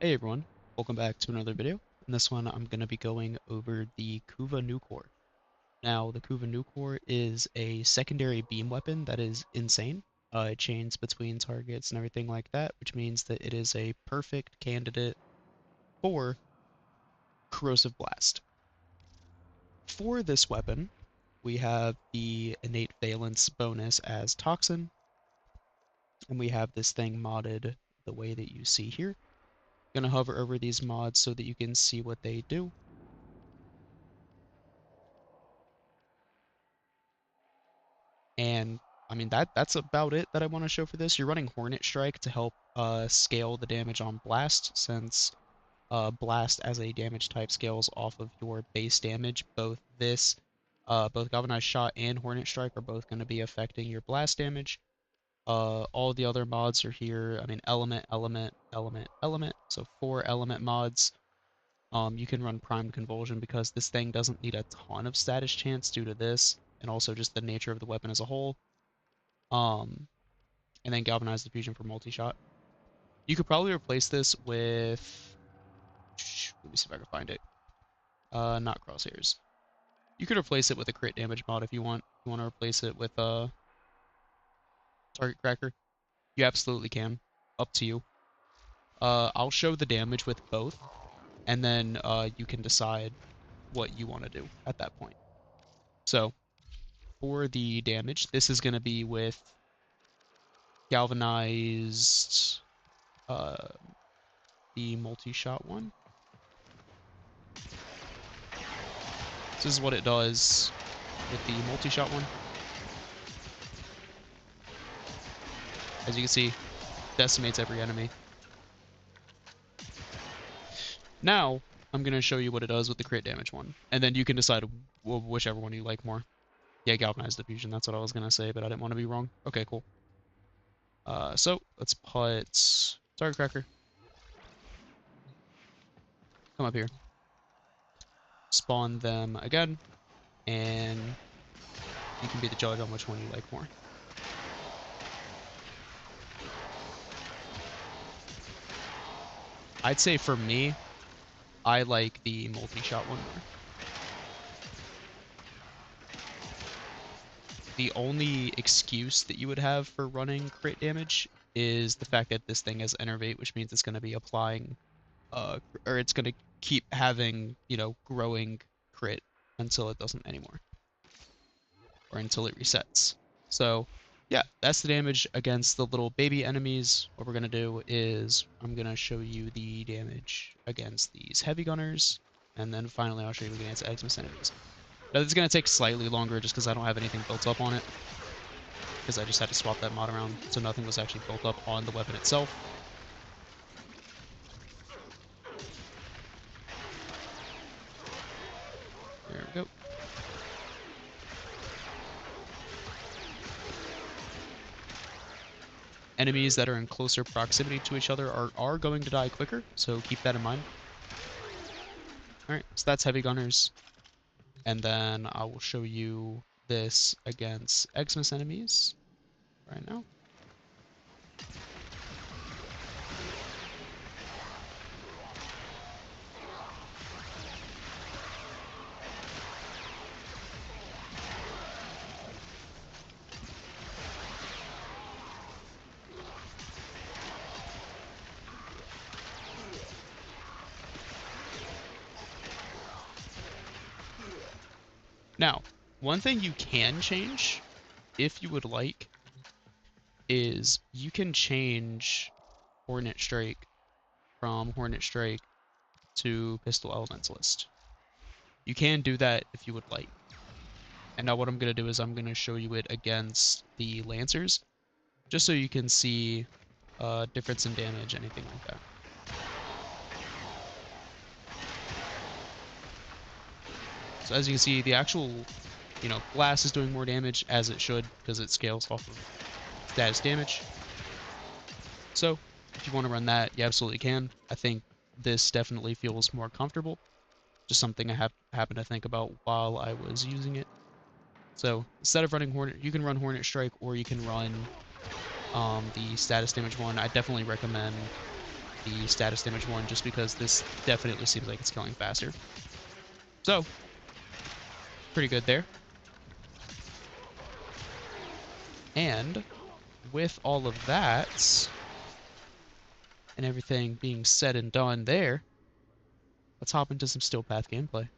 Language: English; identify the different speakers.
Speaker 1: Hey everyone, welcome back to another video. In this one, I'm going to be going over the 𝐿𝐴𝐽 Now, the 𝐿𝐴𝐽 is a secondary beam weapon that is insane. It chains between targets and everything like that, which means that it is a perfect candidate for Corrosive Blast. For this weapon, we have the innate valence bonus as Toxin, and we have this thing modded the way that you see here. I'm going to hover over these mods so that you can see what they do. And I mean that's about it that I want to show for this. You're running Hornet Strike to help scale the damage on Blast, since Blast as a damage type scales off of your base damage. Both Galvanized Shot and Hornet Strike are both going to be affecting your Blast damage. All the other mods are here. I mean, Element, Element, Element, Element. So 4 Element mods. You can run Prime Convulsion because this thing doesn't need a ton of status chance due to this, and also just the nature of the weapon as a whole. Um, and then Galvanize Diffusion for multi-shot. You could probably replace this with... Let me see if I can find it. Not Crosshairs. You could replace it with a crit damage mod if you want. If you want to replace it with a Target Cracker, you absolutely can. Up to you. I'll show the damage with both, and then you can decide what you want to do at that point. So, for the damage, this is going to be with Galvanized, uh, the multi-shot one. This is what it does with the multi-shot one. As you can see, decimates every enemy. Now, I'm going to show you what it does with the crit damage one, and then you can decide whichever one you like more. Yeah, Galvanized Diffusion, that's what I was going to say, but I didn't want to be wrong. Okay, cool. So, let's put Target Cracker. Come up here. Spawn them again, and you can be the judge on which one you like more. I'd say for me, I like the multi-shot one more. The only excuse that you would have for running crit damage is the fact that this thing has Enervate, which means it's going to be applying, or it's going to keep having, growing crit until it doesn't anymore, or until it resets. So, yeah, that's the damage against the little baby enemies. What we're going to do is I'm going to show you the damage against these heavy gunners, and then finally I'll show you against Xmas enemies. Now, this is going to take slightly longer just because I don't have anything built up on it, because I just had to swap that mod around, so nothing was actually built up on the weapon itself. There we go. Enemies that are in closer proximity to each other are going to die quicker, so keep that in mind. Alright, so that's heavy gunners. And then I will show you this against Xmas enemies right now. Now, one thing you can change, if you would like, is you can change Hornet Strike from Hornet Strike to Pistol Elementalist. You can do that if you would like. And now what I'm going to do is I'm going to show you it against the Lancers, just so you can see difference in damage, anything like that. So as you can see, the actual, blast is doing more damage, as it should, because it scales off of status damage. So, if you want to run that, you absolutely can. I think this definitely feels more comfortable. Just something I happened to think about while I was using it. So, instead of running Hornet, you can run Hornet Strike, or you can run the status damage one. I definitely recommend the status damage one just because this definitely seems like it's killing faster. So, pretty good there. And with all of that and everything being said and done there, let's hop into some Steel Path gameplay.